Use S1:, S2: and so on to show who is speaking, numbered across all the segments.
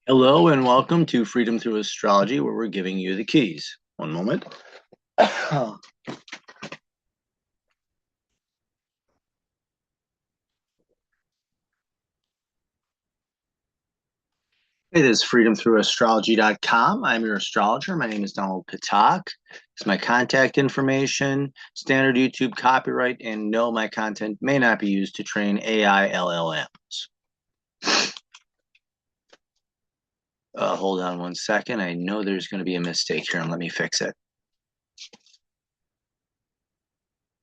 S1: Hello and welcome to Freedom Through Astrology, where we're giving you the keys. One moment. It is freedomthroughastrology.com. I'm your astrologer. My name is Donald Patak. It's my contact information, standard YouTube copyright, and no, my content may not be used to train AI LLMs. Hold on one second. I know there's going to be a mistake here, and let me fix it.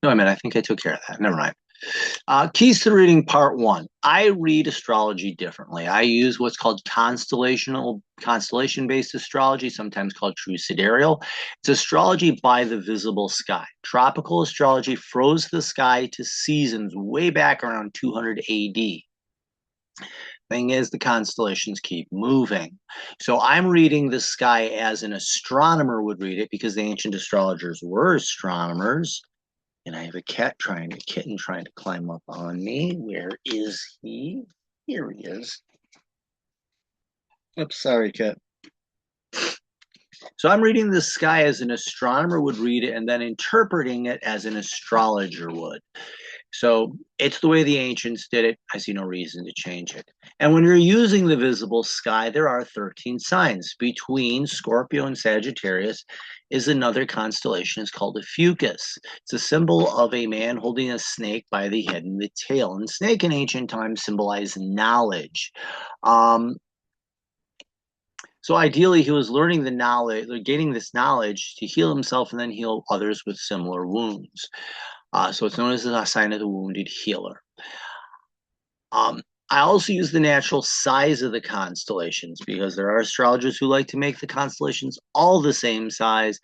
S1: No, I think I took care of that. Never mind. Keys to the reading, part one. I read astrology differently. I use what's called constellation-based astrology, sometimes called true sidereal. It's astrology by the visible sky. Tropical astrology froze the sky to seasons way back around 200 AD. Thing is, the constellations keep moving. So I'm reading the sky as an astronomer would read it because the ancient astrologers were astronomers. And I have a kitten trying to climb up on me. Where is he? Here he is. Oops, sorry, cat. So I'm reading the sky as an astronomer would read it and then interpreting it as an astrologer would. So it's the way the ancients did it. I see no reason to change it. And when you're using the visible sky, there are 13 signs. Between Scorpio and Sagittarius is another constellation. It's called a fucus. It's a symbol of a man holding a snake by the head and the tail. And snake in ancient times symbolized knowledge. So ideally, he was learning the knowledge, gaining this knowledge to heal himself and then heal others with similar wounds. So it's known as a sign of the wounded healer. I also use the natural size of the constellations because there are astrologers who like to make the constellations all the same size,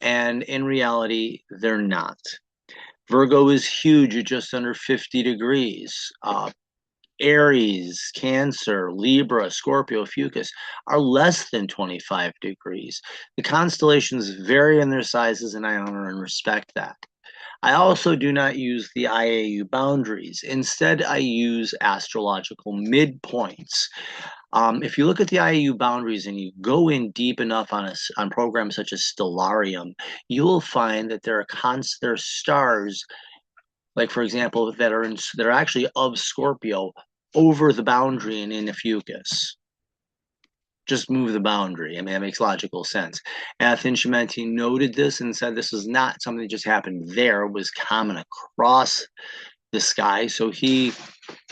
S1: and in reality, they're not. Virgo is huge at just under 50 degrees. Aries, Cancer, Libra, Scorpio, Fucus are less than 25 degrees. The constellations vary in their sizes, and I honor and respect that. I also do not use the IAU boundaries. Instead, I use astrological midpoints. If you look at the IAU boundaries and you go in deep enough on programs such as Stellarium, you will find that there are stars, like for example, that are actually of Scorpio over the boundary and in a fucus. Just move the boundary. That makes logical sense. Athen Shementi noted this and said this was not something that just happened there. It was common across the sky. So he,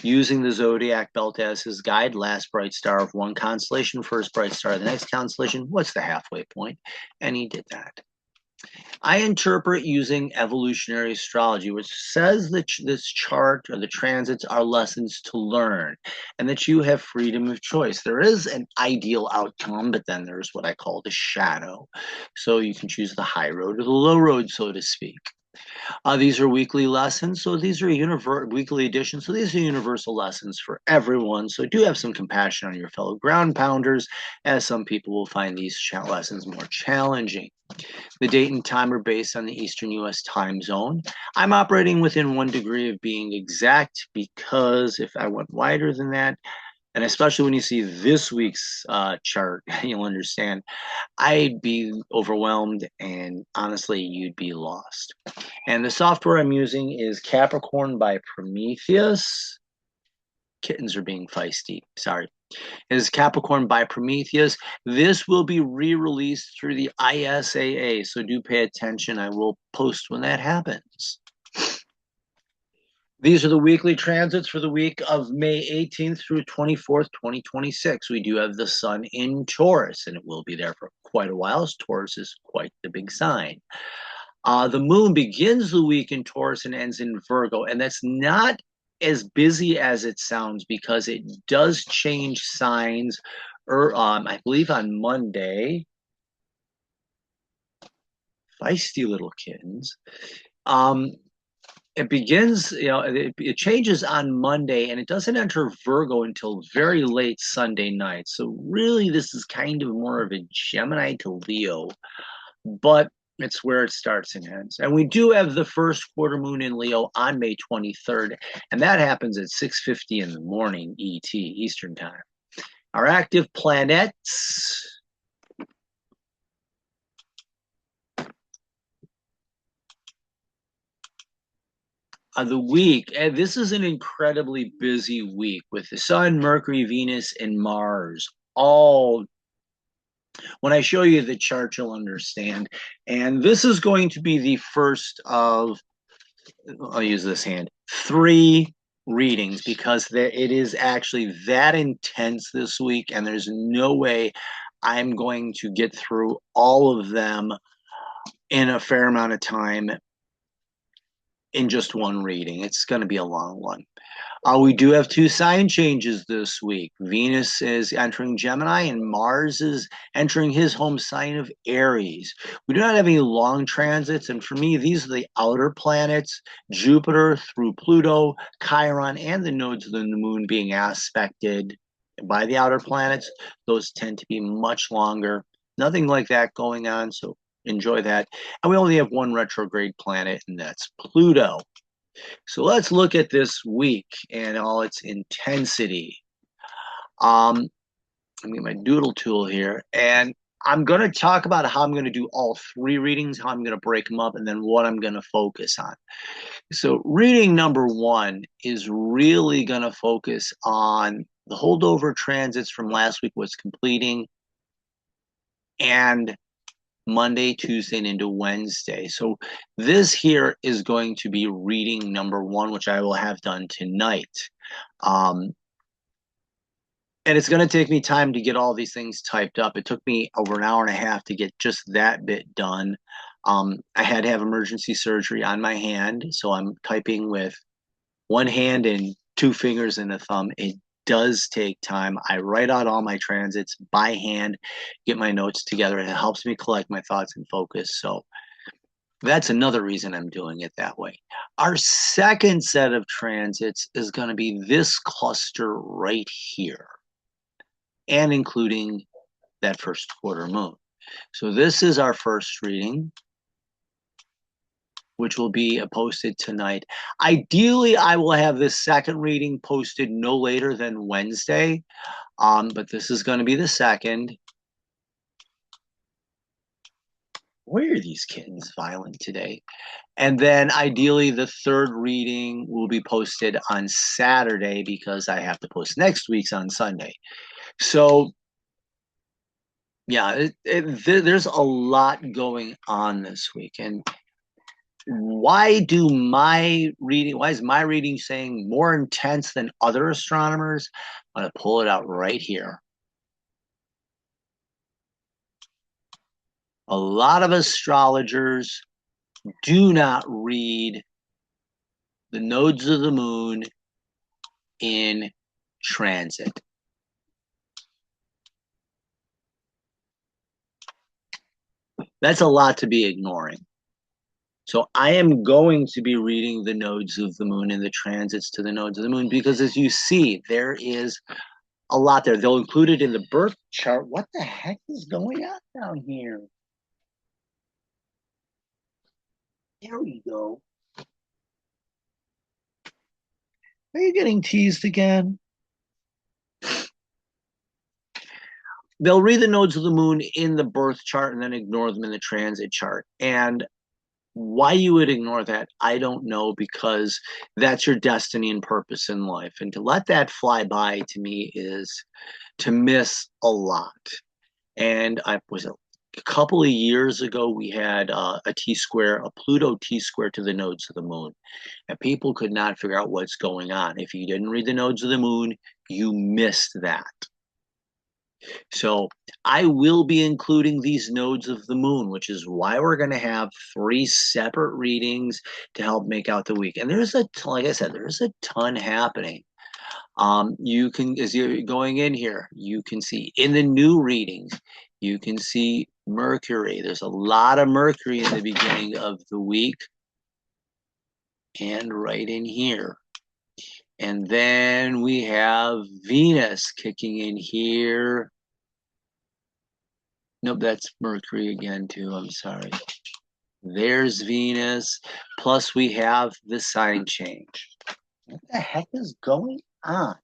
S1: using the zodiac belt as his guide, last bright star of one constellation, first bright star of the next constellation, what's the halfway point? And he did that. I interpret using evolutionary astrology, which says that this chart or the transits are lessons to learn and that you have freedom of choice. There is an ideal outcome, but then there's what I call the shadow. So you can choose the high road or the low road, so to speak. These are weekly lessons, so these are weekly editions, so these are universal lessons for everyone. So do have some compassion on your fellow ground pounders, as some people will find these lessons more challenging. The date and time are based on the Eastern U.S. time zone. I'm operating within 1 degree of being exact because if I went wider than that, and especially when you see this week's chart, you'll understand I'd be overwhelmed and honestly, you'd be lost. And the software I'm using is Capricorn by Prometheus. Kittens are being feisty. Sorry. It is Capricorn by Prometheus. This will be re-released through the ISAA, so do pay attention. I will post when that happens. These are the weekly transits for the week of May 18th through 24th, 2026. We do have the sun in Taurus, and it will be there for quite a while, as Taurus is quite the big sign. The moon begins the week in Taurus and ends in Virgo, and that's not as busy as it sounds because it does change signs, I believe on Monday. Feisty little kittens. It begins, it changes on Monday and it doesn't enter Virgo until very late Sunday night. So really this is kind of more of a Gemini to Leo, but it's where it starts and ends. And we do have the first quarter moon in Leo on May 23rd, and that happens at 6:50 in the morning ET, Eastern time. Our active planets of the week. And this is an incredibly busy week with the Sun, Mercury, Venus, and Mars all. When I show you the chart, you'll understand. And this is going to be the first of, I'll use this hand, 3 readings because it is actually that intense this week, and there's no way I'm going to get through all of them in a fair amount of time in just one reading. It's going to be a long one. We do have 2 sign changes this week. Venus is entering Gemini and Mars is entering his home sign of Aries. We do not have any long transits, and for me, these are the outer planets, Jupiter through Pluto, Chiron, and the nodes of the moon being aspected by the outer planets. Those tend to be much longer. Nothing like that going on, so enjoy that. And we only have 1 retrograde planet, and that's Pluto. So let's look at this week and all its intensity. I'm gonna get my doodle tool here, and I'm going to talk about how I'm going to do all 3 readings, how I'm going to break them up, and then what I'm going to focus on. So reading number 1 is really going to focus on the holdover transits from last week, what's completing, and Monday, Tuesday, and into Wednesday. So this here is going to be reading number 1, which I will have done tonight. And it's going to take me time to get all these things typed up. It took me over an hour and a half to get just that bit done. I had to have emergency surgery on my hand, so I'm typing with 1 hand and 2 fingers and a thumb. It does take time. I write out all my transits by hand, get my notes together, and it helps me collect my thoughts and focus. So that's another reason I'm doing it that way. Our second set of transits is going to be this cluster right here, and including that first quarter moon. So this is our first reading, which will be posted tonight. Ideally, I will have this second reading posted no later than Wednesday, but this is going to be the second. Where are these kittens violent today? And then ideally, the third reading will be posted on Saturday because I have to post next week's on Sunday. So yeah, there's a lot going on this week. And why is my reading saying more intense than other astronomers? I'm going to pull it out right here. A lot of astrologers do not read the nodes of the moon in transit. That's a lot to be ignoring. So I am going to be reading the nodes of the moon and the transits to the nodes of the moon because, as you see, there is a lot there. They'll include it in the birth chart. What the heck is going on down here? There we go. Are you getting teased again? They'll read the nodes of the moon in the birth chart and then ignore them in the transit chart. And why you would ignore that, I don't know, because that's your destiny and purpose in life. And to let that fly by, to me, is to miss a lot. And I was a couple of years ago, we had a T-square, a Pluto T-square to the nodes of the moon. And people could not figure out what's going on. If you didn't read the nodes of the moon, you missed that. So I will be including these nodes of the moon, which is why we're going to have 3 separate readings to help make out the week. And there's like I said, there's a ton happening. You can, as you're going in here, you can see in the new readings, you can see Mercury. There's a lot of Mercury in the beginning of the week and right in here. And then we have Venus kicking in here. Nope, that's Mercury again too, I'm sorry. There's Venus, plus we have the sign change. What the heck is going on?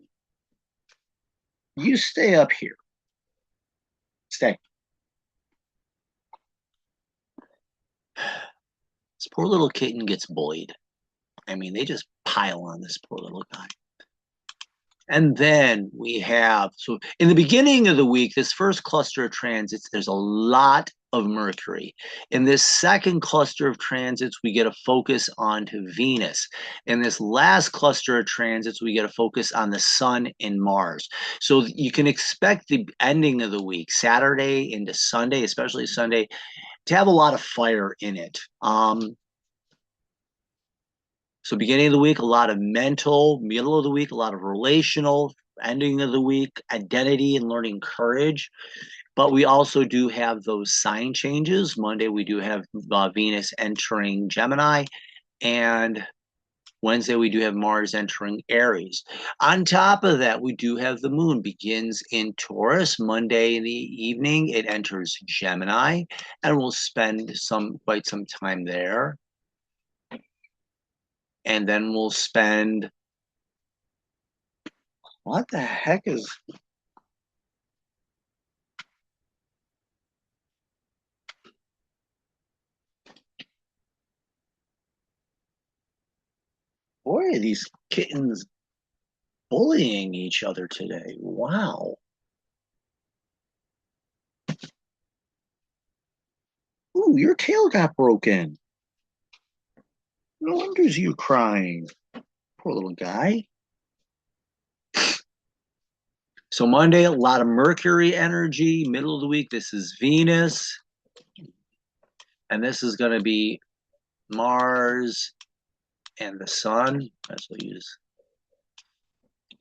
S1: You stay up here. Stay. This poor little kitten gets bullied. I mean, they just pile on this poor little guy. And then we have, so in the beginning of the week, this first cluster of transits, there's a lot of Mercury. In this second cluster of transits, we get a focus onto Venus. In this last cluster of transits, we get a focus on the Sun and Mars. So you can expect the ending of the week, Saturday into Sunday, especially Sunday, to have a lot of fire in it. So beginning of the week, a lot of mental, middle of the week, a lot of relational, ending of the week, identity and learning courage. But we also do have those sign changes. Monday, we do have Venus entering Gemini, and Wednesday, we do have Mars entering Aries. On top of that, we do have the moon begins in Taurus. Monday in the evening, it enters Gemini, and we'll spend quite some time there. And then we'll spend, what the heck is, boy, are these kittens bullying each other today. Wow. Ooh, your tail got broken. No wonder you crying. Poor little guy. So Monday, a lot of Mercury energy. Middle of the week, this is Venus. And this is going to be Mars and the Sun. As we'll use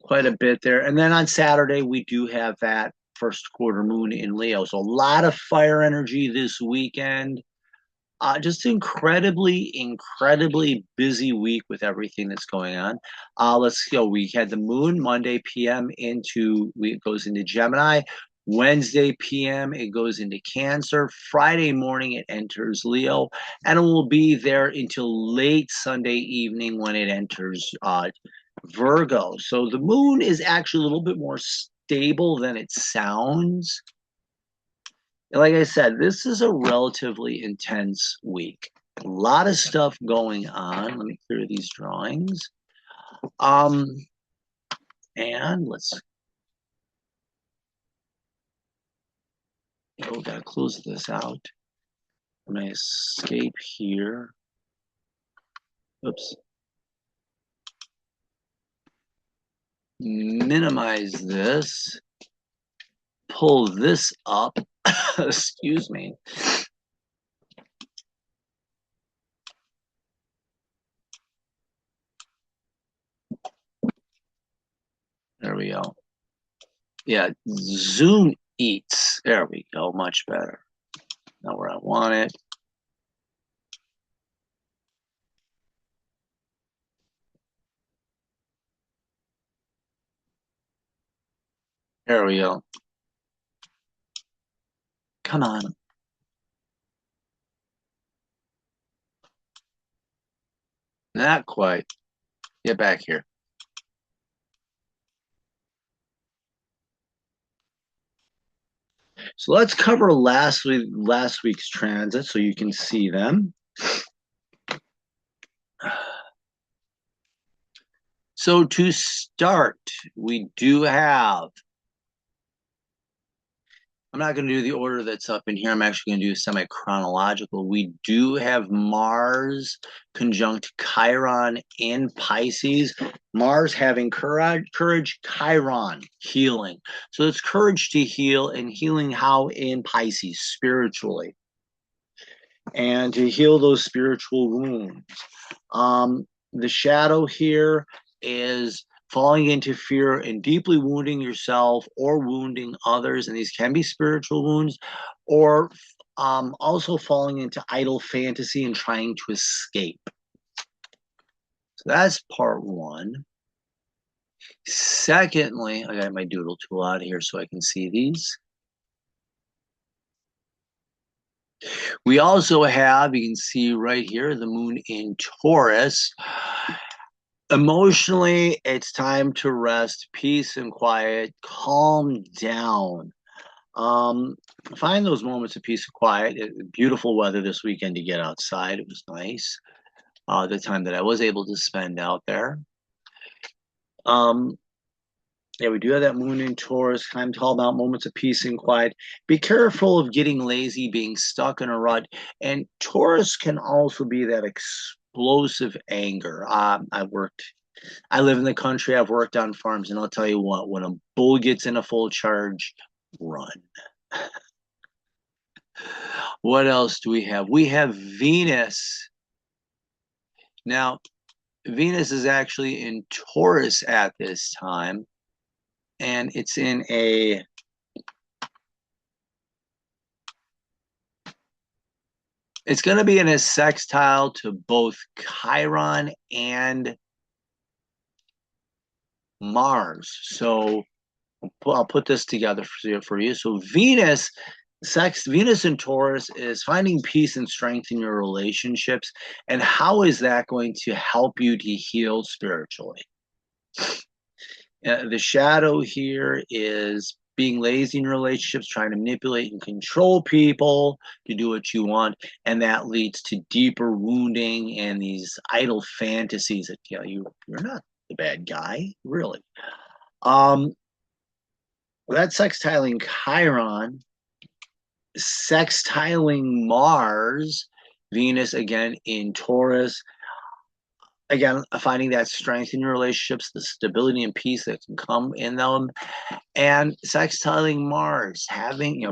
S1: quite a bit there. And then on Saturday, we do have that first quarter moon in Leo. So a lot of fire energy this weekend. Just incredibly busy week with everything that's going on. Let's go. We had the moon Monday p.m. it goes into Gemini. Wednesday p.m. it goes into Cancer. Friday morning it enters Leo, and it will be there until late Sunday evening when it enters Virgo. So the moon is actually a little bit more stable than it sounds. Like I said, this is a relatively intense week. A lot of stuff going on. Let me clear these drawings. And let's we gotta close this out. I'm gonna escape here. Oops. Minimize this. Pull this up. Excuse me. There we go. Yeah, Zoom eats. There we go. Much better. Now where I want it. There we go. Come on. Not quite. Get back here. So let's cover last week's transit so you can see them. So to start, we do have, I'm not going to do the order that's up in here. I'm actually going to do semi-chronological. We do have Mars conjunct Chiron in Pisces. Mars having courage, Chiron healing. So it's courage to heal, and healing how in Pisces, spiritually. And to heal those spiritual wounds. The shadow here is falling into fear and deeply wounding yourself or wounding others, and these can be spiritual wounds, or also falling into idle fantasy and trying to escape. So that's part one. Secondly, I got my doodle tool out here so I can see these. We also have, you can see right here, the moon in Taurus. Emotionally, it's time to rest, peace and quiet, calm down. Um, find those moments of peace and quiet. Beautiful weather this weekend to get outside. It was nice. The time that I was able to spend out there. Um, yeah, we do have that moon in Taurus. Time to call about moments of peace and quiet. Be careful of getting lazy, being stuck in a rut. And Taurus can also be that explosive anger. I live in the country. I've worked on farms, and I'll tell you what, when a bull gets in a full charge, run. What else do we have? We have Venus. Now, Venus is actually in Taurus at this time, and it's going to be in a sextile to both Chiron and Mars. So I'll put this together for you. So Venus and Taurus is finding peace and strength in your relationships. And how is that going to help you to heal spiritually? The shadow here is being lazy in relationships, trying to manipulate and control people to do what you want, and that leads to deeper wounding and these idle fantasies that you're not the bad guy, really. Um, that's sextiling Chiron, sextiling Mars, Venus again in Taurus. Again, finding that strength in your relationships, the stability and peace that can come in them, and sextiling Mars,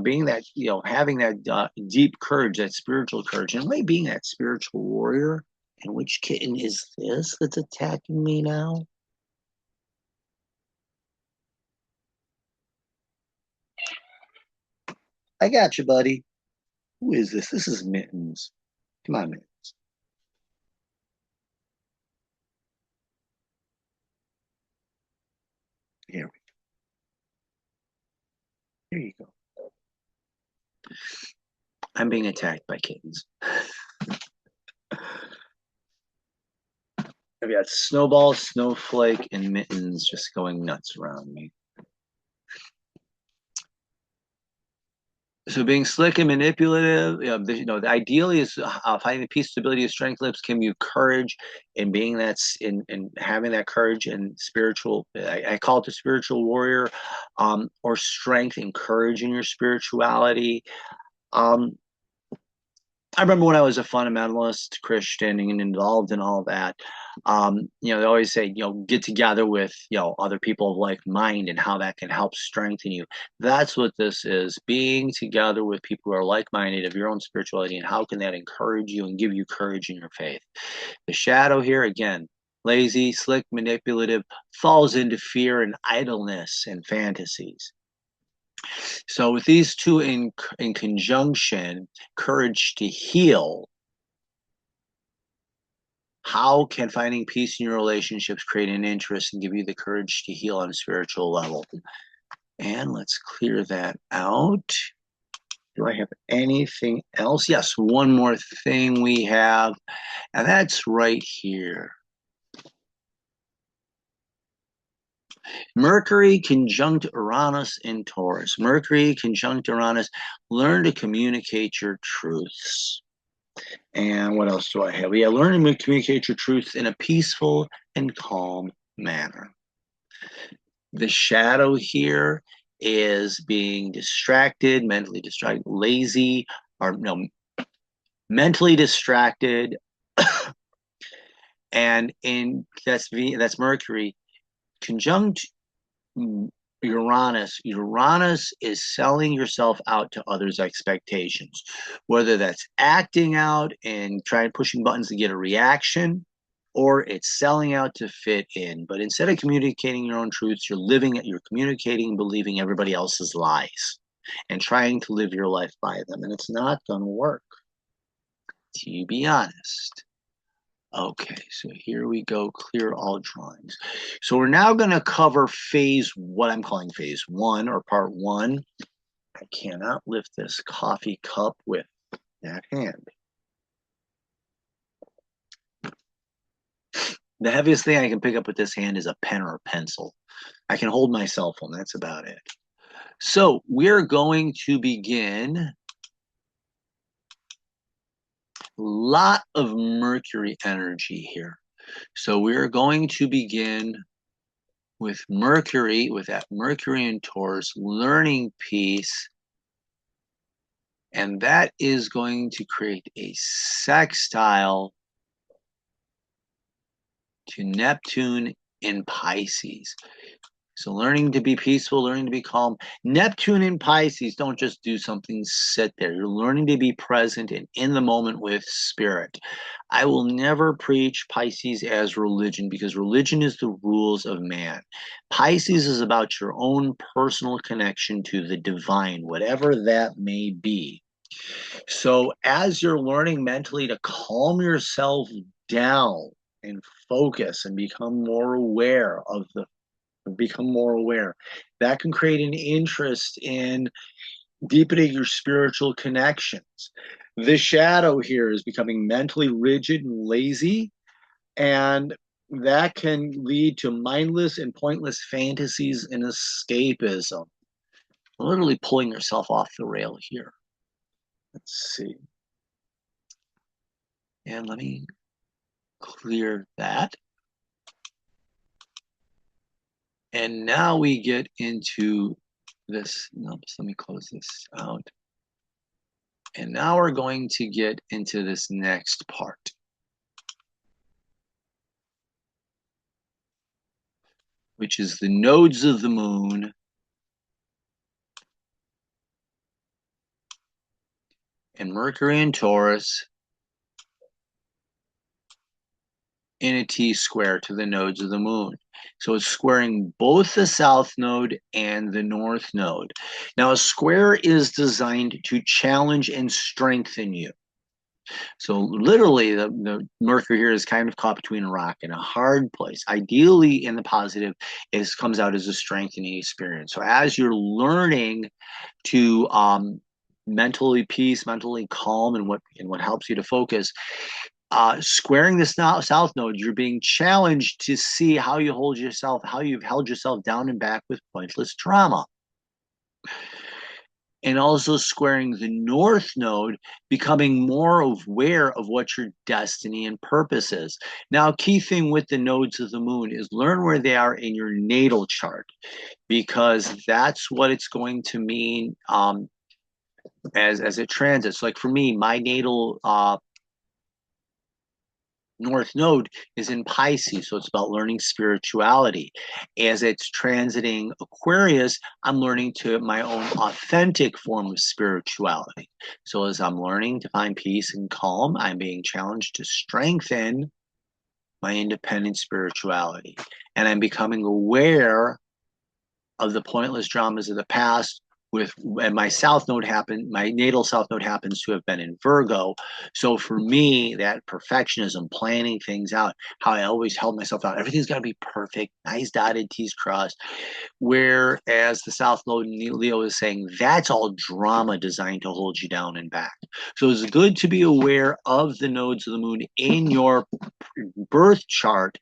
S1: being that, having that deep courage, that spiritual courage, and really being that spiritual warrior. And which kitten is this that's attacking me now? I got you, buddy. Who is this? This is Mittens. Come on, Mittens. Here, here you go. I'm being attacked by kittens. I've got Snowball, Snowflake, and Mittens just going nuts around me. So being slick and manipulative, ideally is finding the peace, stability, and strength lips can be courage, and being in having that courage and spiritual. I call it the spiritual warrior, or strength and courage in your spirituality. Um, I remember when I was a fundamentalist Christian and involved in all that. They always say, get together with, other people of like mind and how that can help strengthen you. That's what this is, being together with people who are like minded of your own spirituality, and how can that encourage you and give you courage in your faith. The shadow here, again, lazy, slick, manipulative, falls into fear and idleness and fantasies. So with these two in conjunction, courage to heal, how can finding peace in your relationships create an interest and give you the courage to heal on a spiritual level? And let's clear that out. Do I have anything else? Yes, one more thing we have, and that's right here. Mercury conjunct Uranus in Taurus. Mercury conjunct Uranus. Learn to communicate your truths. And what else do I have? Yeah, learn to communicate your truths in a peaceful and calm manner. The shadow here is being distracted, mentally distracted, lazy, or no, mentally distracted, and that's Mercury conjunct Uranus. Uranus is selling yourself out to others' expectations, whether that's acting out and trying pushing buttons to get a reaction, or it's selling out to fit in. But instead of communicating your own truths, you're communicating, believing everybody else's lies and trying to live your life by them. And it's not going to work, to be honest. Okay, so here we go, clear all drawings. So we're now going to cover what I'm calling phase one, or part one. I cannot lift this coffee cup with that hand. The heaviest thing I can pick up with this hand is a pen or a pencil. I can hold my cell phone. That's about it. So we're going to begin. A lot of Mercury energy here. So we're going to begin with Mercury, with that Mercury in Taurus, learning peace. And that is going to create a sextile to Neptune in Pisces. So learning to be peaceful, learning to be calm. Neptune in Pisces don't just do something, sit there. You're learning to be present and in the moment with spirit. I will never preach Pisces as religion because religion is the rules of man. Pisces is about your own personal connection to the divine, whatever that may be. So as you're learning mentally to calm yourself down and focus and become more aware, that can create an interest in deepening your spiritual connections. The shadow here is becoming mentally rigid and lazy, and that can lead to mindless and pointless fantasies and escapism. Literally pulling yourself off the rail here. Let's see. And let me clear that. And now we get into this. No, just let me close this out. And now we're going to get into this next part, which is the nodes of the moon and Mercury and Taurus in a T-square to the nodes of the moon. So it's squaring both the south node and the north node. Now, a square is designed to challenge and strengthen you. So literally, the Mercury here is kind of caught between a rock and a hard place. Ideally, in the positive, it comes out as a strengthening experience. So as you're learning to mentally peace, mentally calm, and what helps you to focus, squaring the south node, you're being challenged to see how you hold yourself, how you've held yourself down and back with pointless trauma. And also squaring the north node, becoming more aware of what your destiny and purpose is. Now, key thing with the nodes of the moon is learn where they are in your natal chart, because that's what it's going to mean as it transits. Like for me, my natal North Node is in Pisces, so it's about learning spirituality. As it's transiting Aquarius, I'm learning to my own authentic form of spirituality. So as I'm learning to find peace and calm, I'm being challenged to strengthen my independent spirituality. And I'm becoming aware of the pointless dramas of the past, and my natal south node happens to have been in Virgo. So for me, that perfectionism, planning things out, how I always held myself out, everything's got to be perfect, nice dotted T's crossed. Whereas the south node in Leo is saying that's all drama designed to hold you down and back. So it's good to be aware of the nodes of the moon in your birth chart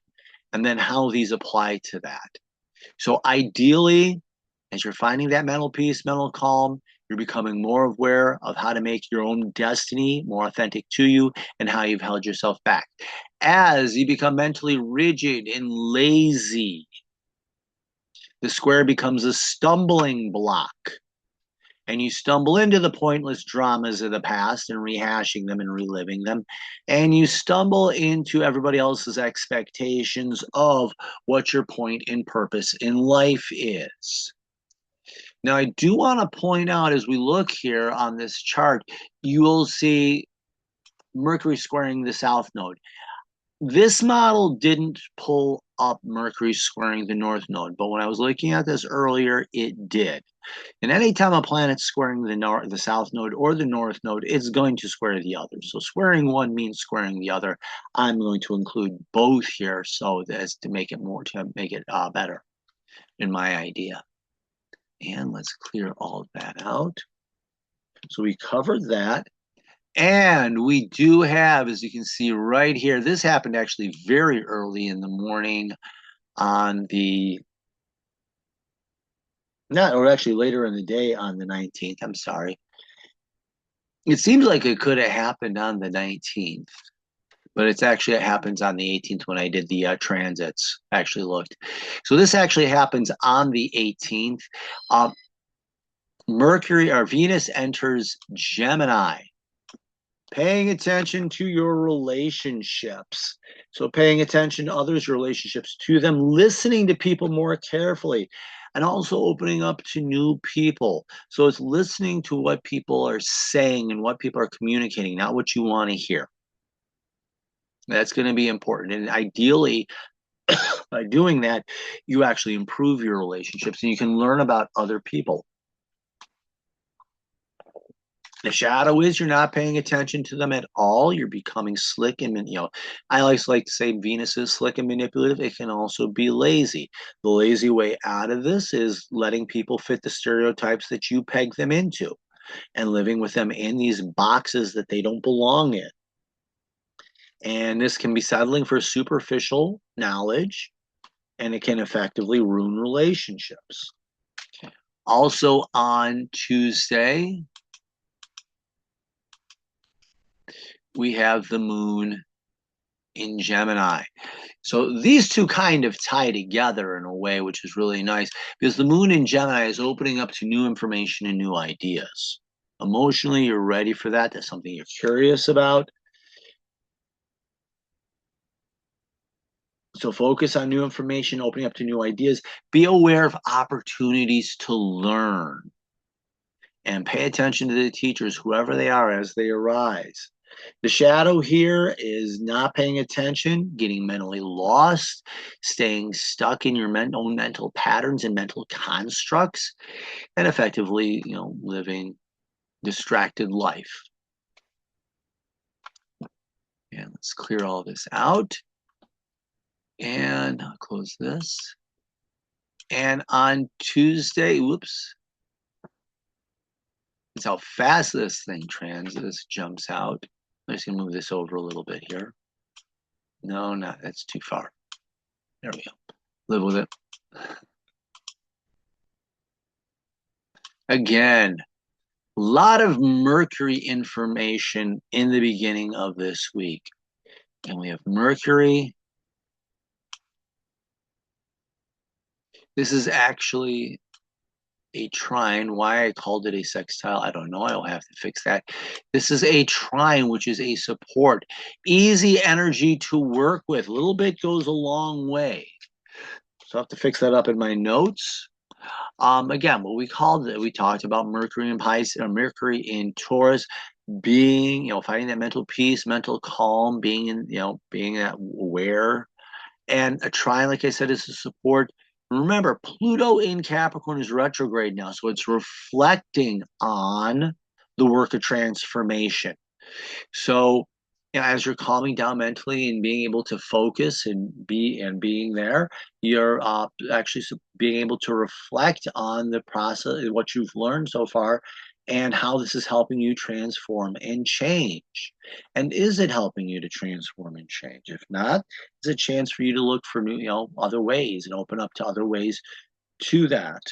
S1: and then how these apply to that. So ideally, as you're finding that mental peace, mental calm, you're becoming more aware of how to make your own destiny more authentic to you and how you've held yourself back. As you become mentally rigid and lazy, the square becomes a stumbling block. And you stumble into the pointless dramas of the past and rehashing them and reliving them. And you stumble into everybody else's expectations of what your point and purpose in life is. Now, I do want to point out as we look here on this chart, you will see Mercury squaring the south node. This model didn't pull up Mercury squaring the north node, but when I was looking at this earlier, it did. And anytime a planet's squaring the south node or the north node, it's going to square the other. So squaring one means squaring the other. I'm going to include both here so as to make it better in my idea. And let's clear all of that out. So we covered that. And we do have, as you can see right here, this happened actually very early in the morning on the, not, or actually later in the day on the 19th. I'm sorry. It seems like it could have happened on the 19th, but it happens on the 18th when I did the transits. Actually looked. So this actually happens on the 18th. Mercury or Venus enters Gemini. Paying attention to your relationships. So paying attention to others' relationships, to them, listening to people more carefully, and also opening up to new people. So it's listening to what people are saying and what people are communicating, not what you want to hear. That's going to be important. And ideally, by doing that, you actually improve your relationships and you can learn about other people. The shadow is you're not paying attention to them at all. You're becoming slick and, I always like to say Venus is slick and manipulative. It can also be lazy. The lazy way out of this is letting people fit the stereotypes that you peg them into and living with them in these boxes that they don't belong in. And this can be settling for superficial knowledge, and it can effectively ruin relationships. Also on Tuesday, we have the moon in Gemini. So these two kind of tie together in a way, which is really nice because the moon in Gemini is opening up to new information and new ideas. Emotionally, you're ready for that. That's something you're curious about. So focus on new information, opening up to new ideas. Be aware of opportunities to learn and pay attention to the teachers, whoever they are, as they arise. The shadow here is not paying attention, getting mentally lost, staying stuck in your own mental patterns and mental constructs, and effectively, living distracted life. And let's clear all this out. And I'll close this. And on Tuesday, whoops. That's how fast this thing jumps out. I'm just gonna move this over a little bit here. No, not that's too far. There we go. Live with it. Again, a lot of Mercury information in the beginning of this week. And we have Mercury. This is actually a trine. Why I called it a sextile, I don't know. I'll have to fix that. This is a trine, which is a support. Easy energy to work with. A little bit goes a long way. So I have to fix that up in my notes. Again, what we called it, we talked about Mercury in Pisces, or Mercury in Taurus, being, finding that mental peace, mental calm, being in, being aware. And a trine, like I said, is a support. Remember, Pluto in Capricorn is retrograde now, so it's reflecting on the work of transformation. So, as you're calming down mentally and being able to focus and being there, you're actually being able to reflect on the process, what you've learned so far, and how this is helping you transform and change. And is it helping you to transform and change? If not, it's a chance for you to look for new, other ways and open up to other ways to that.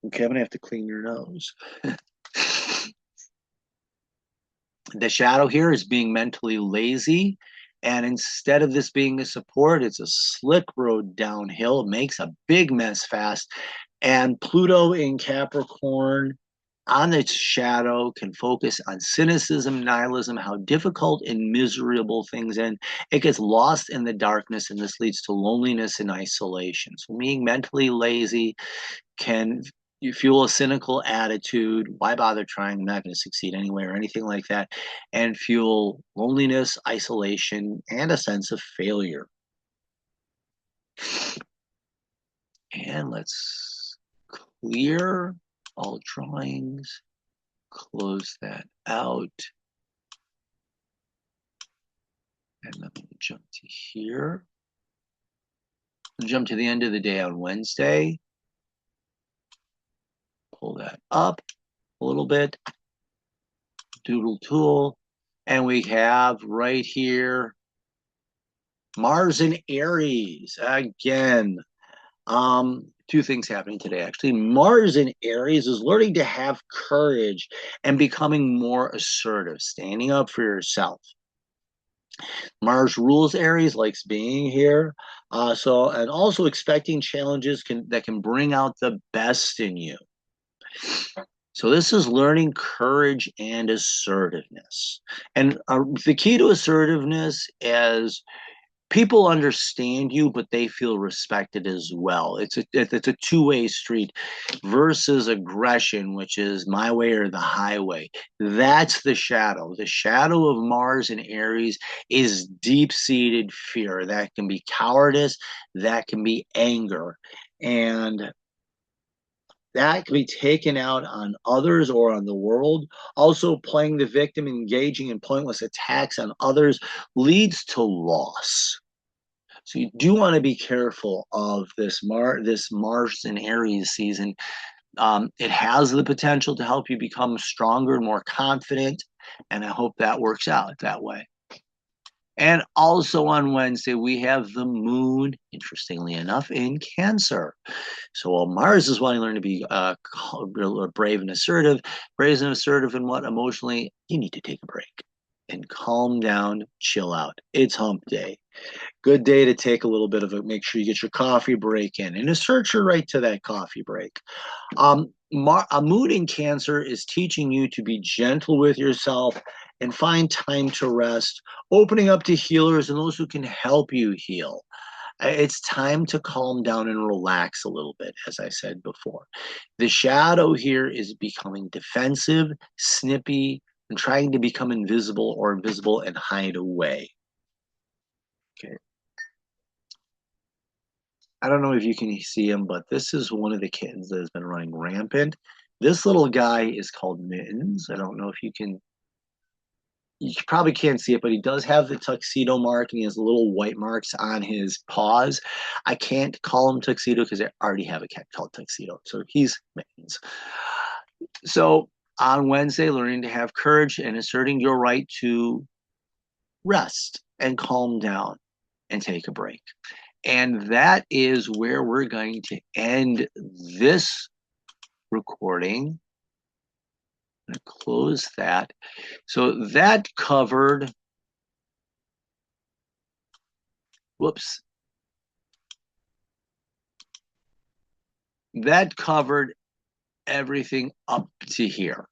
S1: Okay, I'm gonna have to clean your nose. The shadow here is being mentally lazy. And instead of this being a support, it's a slick road downhill. It makes a big mess fast. And Pluto in Capricorn on its shadow can focus on cynicism, nihilism, how difficult and miserable things end. It gets lost in the darkness, and this leads to loneliness and isolation. So being mentally lazy can you fuel a cynical attitude. Why bother trying? I'm not going to succeed anyway, or anything like that. And fuel loneliness, isolation, and a sense of failure. And let's clear all drawings, close that out. And then we'll jump to here. We'll jump to the end of the day on Wednesday. Pull that up. a little bit, doodle tool, and we have right here Mars in Aries again. Two things happening today actually. Mars in Aries is learning to have courage and becoming more assertive, standing up for yourself. Mars rules Aries, likes being here. And also expecting challenges that can bring out the best in you. So this is learning courage and assertiveness. And the key to assertiveness is people understand you, but they feel respected as well. It's a two-way street versus aggression, which is my way or the highway. That's the shadow. The shadow of Mars and Aries is deep-seated fear. That can be cowardice, that can be anger, and that can be taken out on others or on the world. Also, playing the victim, engaging in pointless attacks on others leads to loss. So you do want to be careful of this Mars and Aries season. It has the potential to help you become stronger and more confident, and I hope that works out that way. And also on Wednesday, we have the moon, interestingly enough, in Cancer. So while Mars is wanting to learn to be brave and assertive, and what emotionally, you need to take a break and calm down, chill out. It's hump day. Good day to take a little bit of it. Make sure you get your coffee break in and assert your right to that coffee break. A moon in Cancer is teaching you to be gentle with yourself and find time to rest, opening up to healers and those who can help you heal. It's time to calm down and relax a little bit, as I said before. The shadow here is becoming defensive, snippy, and trying to become invisible and hide away. Okay. I don't know if you can see him, but this is one of the kittens that has been running rampant. This little guy is called Mittens. I don't know if you probably can't see it, but he does have the tuxedo mark and he has little white marks on his paws. I can't call him Tuxedo because I already have a cat called Tuxedo. So he's Mittens. So on Wednesday, learning to have courage and asserting your right to rest and calm down and take a break. And that is where we're going to end this recording. I'm going to close that. So that covered, whoops. That covered everything up to here.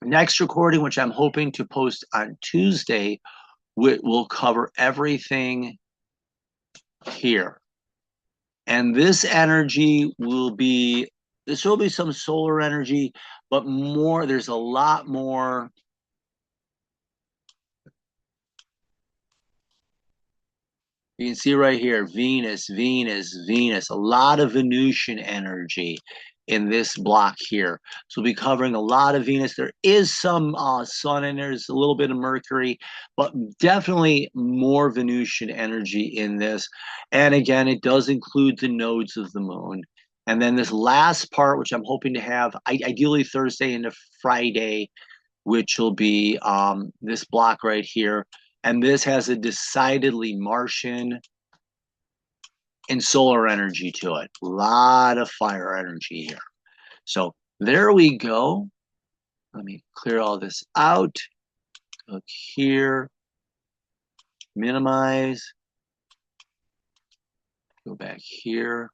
S1: Next recording, which I'm hoping to post on Tuesday, will cover everything here. And this energy will be, this will be some solar energy, but more, there's a lot more. You can see right here, Venus, a lot of Venusian energy in this block here. So we'll be covering a lot of Venus. There is some Sun and there's a little bit of Mercury, but definitely more Venusian energy in this. And again, it does include the nodes of the moon. And then this last part, which I'm hoping to have ideally Thursday into Friday, which will be this block right here. And this has a decidedly Martian and solar energy to it. A lot of fire energy here. So there we go. Let me clear all this out. Look here. Minimize. Go back here.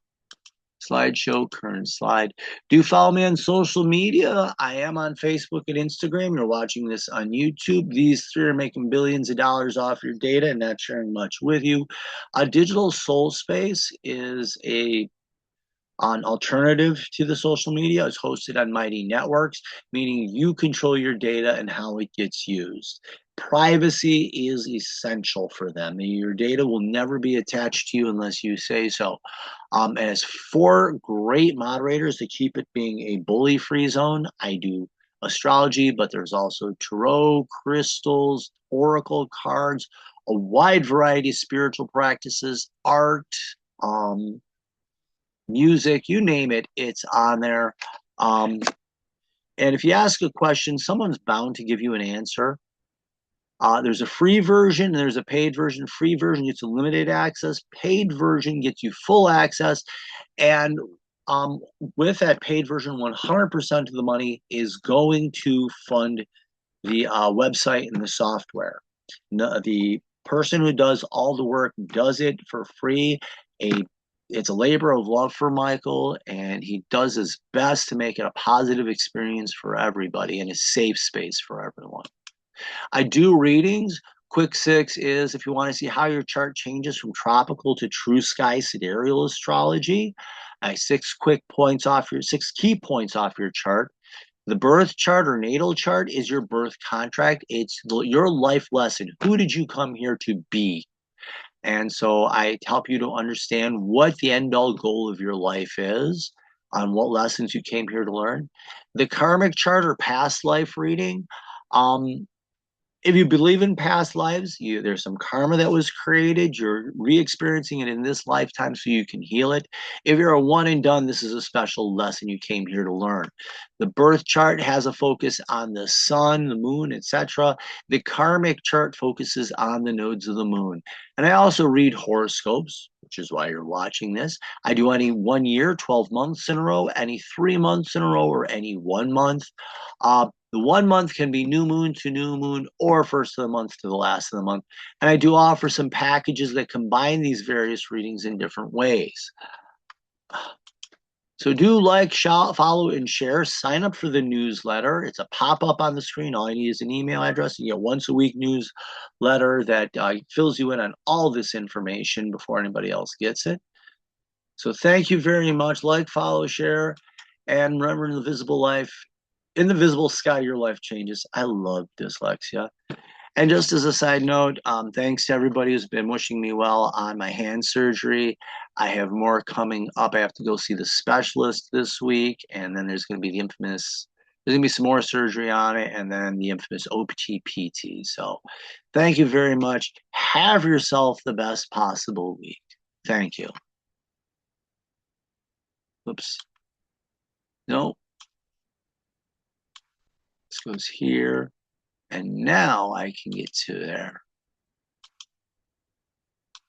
S1: Slideshow, current slide. Do follow me on social media. I am on Facebook and Instagram. You're watching this on YouTube. These three are making billions of dollars off your data and not sharing much with you. Digital Soul Space is an alternative to the social media. It's hosted on Mighty Networks, meaning you control your data and how it gets used. Privacy is essential for them. Your data will never be attached to you unless you say so. And it's 4 great moderators to keep it being a bully-free zone. I do astrology, but there's also tarot, crystals, oracle cards, a wide variety of spiritual practices, art, music, you name it, it's on there. And if you ask a question, someone's bound to give you an answer. There's a free version and there's a paid version. Free version gets you limited access. Paid version gets you full access. And um, with that paid version, 100% of the money is going to fund the website and the software. The person who does all the work does it for free. A it's a labor of love for Michael, and he does his best to make it a positive experience for everybody and a safe space for everyone. I do readings. Quick six is if you want to see how your chart changes from tropical to true sky sidereal astrology. Six key points off your chart. The birth chart or natal chart is your birth contract. It's your life lesson. Who did you come here to be? And so I help you to understand what the end all goal of your life is, on what lessons you came here to learn. The karmic chart or past life reading. Um, if you believe in past lives, there's some karma that was created. You're re-experiencing it in this lifetime so you can heal it. If you're a one and done, this is a special lesson you came here to learn. The birth chart has a focus on the sun, the moon, etc. The karmic chart focuses on the nodes of the moon. And I also read horoscopes, which is why you're watching this. I do any 1 year, 12 months in a row, any 3 months in a row, or any 1 month. The 1 month can be new moon to new moon or first of the month to the last of the month. And I do offer some packages that combine these various readings in different ways. So do like, follow, and share. Sign up for the newsletter. It's a pop-up on the screen. All you need is an email address. You get once a week newsletter that fills you in on all this information before anybody else gets it. So thank you very much. Like, follow, share, and remember, in the visible life, in the visible sky, your life changes. I love dyslexia. And just as a side note, thanks to everybody who's been wishing me well on my hand surgery. I have more coming up. I have to go see the specialist this week, and then there's going to be there's going to be some more surgery on it, and then the infamous OPT-PT. So thank you very much. Have yourself the best possible week. Thank you. Oops. No, this goes here. And now I can get to there.